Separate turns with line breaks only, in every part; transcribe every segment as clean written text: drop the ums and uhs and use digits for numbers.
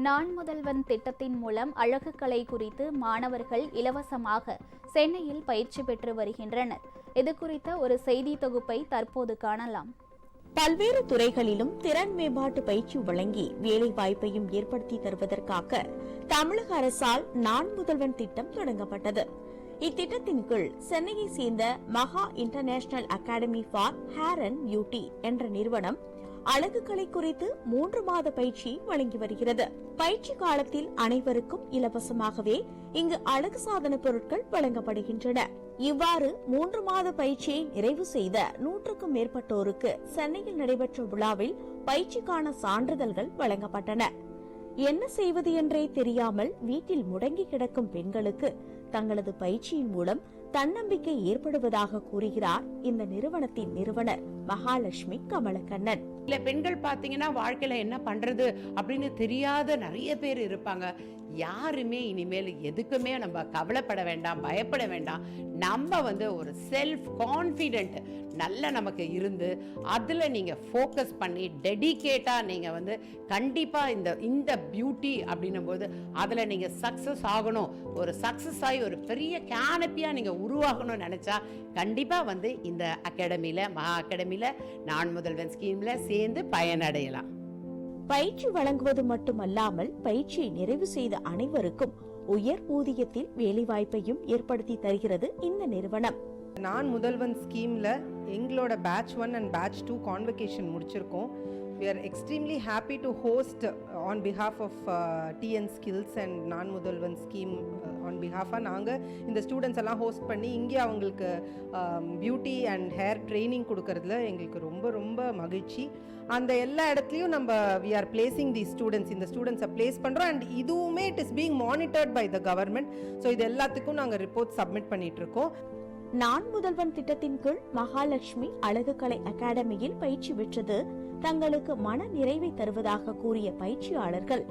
நான் முதல்வன் திட்டத்தின் மூலம் அழகு கலை குறித்து மாணவர்கள் இலவசமாக சென்னையில் பயிற்சி பெற்று வருகின்றனர். இது குறித்த ஒரு செய்தி தொகுப்பை தற்போது காணலாம்.
பல்வேறு துறைகளிலும் திறன் மேம்பாட்டு பயிற்சி வழங்கி வேலை வாய்ப்பையும் ஏற்படுத்தி தருவதற்காக தமிழக அரசால் நான் முதல்வன் திட்டம் தொடங்கப்பட்டது. இத்திட்டத்தின் கீழ் சென்னையை சேர்ந்த மகா international academy for hair and beauty என்ற நிறுவனம் அழகு கலை குறித்து 3 மாத பயிற்சி வழங்கி வருகிறது. பயிற்சி காலத்தில் அனைவருக்கும் இலவசமாகவே இங்கு அழகு சாதன பொருட்கள் வழங்கப்படுகின்றன. இவ்வாறு 3 மாத பயிற்சியை நிறைவு செய்த 100க்கும் மேற்பட்டோருக்கு சென்னையில் நடைபெற்ற விழாவில் பயிற்சிக்கான சான்றிதழ்கள் வழங்கப்பட்டன. என்ன செய்வது என்றே தெரியாமல் வீட்டில் முடங்கி கிடக்கும் பெண்களுக்கு தங்களது பயிற்சியின் மூலம் தன்னம்பிக்கை ஏற்படுவதாக கூறுகிறார் இந்த நிறுவனத்தின் நிறுவனர் மகாலட்சுமி கமலக்கண்ணன்.
இல்ல பெண்கள் பாத்தீங்கன்னா வாழ்க்கையில என்ன பண்றது அப்படின்னு தெரியாத நிறைய பேர் இருப்பாங்க. யாருமே இனிமேல் எதுக்குமே நம்ம கவலைப்பட வேண்டாம், பயப்பட வேண்டாம். நம்ம ஒரு செல்ஃப் கான்ஃபிடென்ட் நல்ல நமக்கு இருந்து அதுல நீங்க ஃபோக்கஸ் பண்ணி டெடிகேட்டா நீங்க கண்டிப்பா இந்த பியூட்டி அப்படின்னும் போது அதுல நீங்க சக்சஸ் ஆகணும். ஒரு சக்சஸ் ஆகி ஒரு பெரிய கேனப்பியா நீங்க உருவாகணும்னு நினைச்சா கண்டிப்பா இந்த அகாடமியில மகா அகாடமியில நான் முதல்வன் ஸ்கீம்ல சேர்ந்து பயனடையலாம்.
பயிற்சி வழங்குவது மட்டுமல்லாமல் பயிற்சியை நிறைவு செய்த அனைவருக்கும் உயர் ஊதியத்தில் வேலைவாய்ப்பையும் ஏற்படுத்தி தருகிறது இந்த நிறுவனம்.
நான் முதல்வன் ஸ்கீம்ல எங்களோட பேட்ச் 1 and பேட்ச் 2 கான்வகேஷன் முடிச்சிருக்கோம். We are extremely happy to host on behalf of TN Skills and நான் முதல்வன் ஸ்கீம் on behalf நாங்கள் இந்த ஸ்டூடெண்ட்ஸ் எல்லாம் ஹோஸ்ட் பண்ணி இங்கே அவங்களுக்கு பியூட்டி அண்ட் ஹேர் ட்ரைனிங் கொடுக்கறதுல எங்களுக்கு ரொம்ப ரொம்ப மகிழ்ச்சி. அந்த எல்லா இடத்துலையும் நம்ம we are placing these students, இந்த ஸ்டூடெண்ட்ஸை பிளேஸ் பண்ணுறோம். அண்ட் இதுவுமே it is being monitored by the government. So இது எல்லாத்துக்கும் நாங்கள் ரிப்போர்ட் சப்மிட் பண்ணிட்டு இருக்கோம்.
நான் முதல்வன் திட்டத்தின் கீழ் மகாலட்சுமி அழகு கலை அகாடமியில் பயிற்சி பெற்றது தங்களுக்கு மன நிறைவை தருவதாக கூறிய பயிற்சியாளர்கள்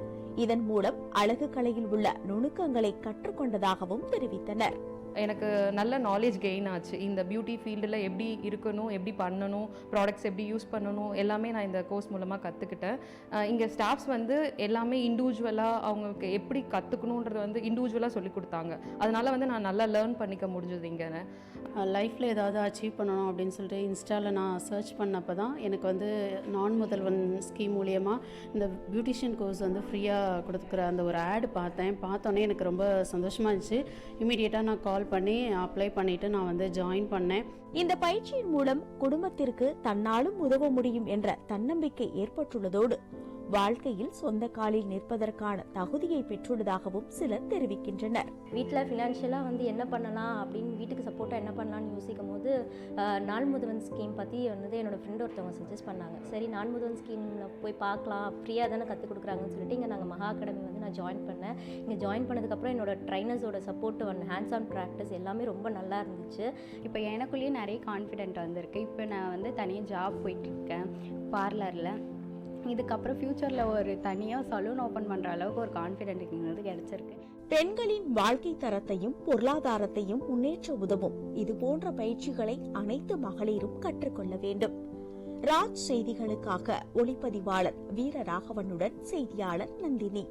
இதன் மூலம் அழகு கலையில் உள்ள நுணுக்கங்களை கற்றுக்கொண்டதாகவும் தெரிவித்தனர்.
எனக்கு நல்ல நாலேஜ் கெயின் ஆச்சு. இந்த பியூட்டி ஃபீல்டில் எப்படி இருக்கணும், எப்படி பண்ணணும், ப்ராடக்ட்ஸ் எப்படி யூஸ் பண்ணணும் எல்லாமே நான் இந்த கோர்ஸ் மூலமாக கற்றுக்கிட்டேன். இங்கே ஸ்டாஃப்ஸ் எல்லாமே இண்டிவிஜுவலாக அவங்களுக்கு எப்படி கற்றுக்கணுன்றது இண்டிவிஜுவலாக சொல்லி கொடுத்தாங்க. அதனால் நான் நல்லா லேர்ன் பண்ணிக்க முடிஞ்சது. இங்கே
லைஃப்பில் ஏதாவது அச்சீவ் பண்ணணும் அப்படின்னு சொல்லிட்டு இன்ஸ்டாவில் நான் சர்ச் பண்ணப்போ தான் எனக்கு நான் முதல்வன் ஸ்கீம் மூலியமாக இந்த பியூட்டிஷியன் கோர்ஸ் ஃப்ரீயாக கொடுக்குற அந்த ஒரு ஆடு பார்த்தோன்னே எனக்கு ரொம்ப சந்தோஷமாக இருந்துச்சு. இமீடியட்டாக நான் கால் பண்ணி அப்ளை பண்ணிட்டு நான் ஜாயின் பண்ணேன்.
இந்த பயிற்சியின் மூலம் குடும்பத்திற்கு தன்னாலும் உதவ முடியும் என்ற தன்னம்பிக்கை ஏற்பட்டுள்ளதோடு வாழ்க்கையில் சொந்த காலில் நிற்பதற்கான தகுதியை பெற்றுள்ளதாகவும் சிலர் தெரிவிக்கின்றனர்.
வீட்டில் ஃபினான்ஷியலாக என்ன பண்ணலாம் அப்படின்னு வீட்டுக்கு சப்போர்ட்டாக என்ன பண்ணலான்னு யோசிக்கும் போது நான் முதல்வன் ஸ்கீம் பற்றி என்னோட ஃப்ரெண்ட் ஒருத்தவங்க சஜஸ்ட் பண்ணாங்க. சரி நான் முதல்வன் ஸ்கீமில் போய் பார்க்கலாம், ஃப்ரீயாக தானே கற்றுக் கொடுக்குறாங்கன்னு சொல்லிட்டு இங்கே நாங்கள் மகா அகாடமி நான் ஜாயின் பண்ணேன். இங்கே ஜாயின் பண்ணதுக்கப்புறம் என்னோட ட்ரைனர்ஸோட சப்போர்ட் ஹேண்ட்ஸ் ஆன் ப்ராக்டிஸ் எல்லாமே ரொம்ப நல்லா இருந்துச்சு.
இப்போ எனக்குள்ளேயே நிறைய கான்ஃபிடென்ட் வந்திருக்கு. இப்போ நான் தனியாக ஜாப் போயிட்டுருக்கேன் பார்லரில். இதுக்கப்புறம் ஃபியூச்சரில் ஒரு தனியாக சலூன் ஓப்பன் பண்ணுற அளவுக்கு ஒரு கான்ஃபிடென்ட் கிடைச்சிருக்கு.
பெண்களின் வாழ்க்கை தரத்தையும் பொருளாதாரத்தையும் முன்னேற்ற உதவும் இது போன்ற பயிற்சிகளை அனைத்து மகளிரும் கற்றுக்கொள்ள வேண்டும். ராஜ் செய்திகளுக்காக ஒளிப்பதிவாளர் வீரராகவனுடன் செய்தியாளர் நந்தினி.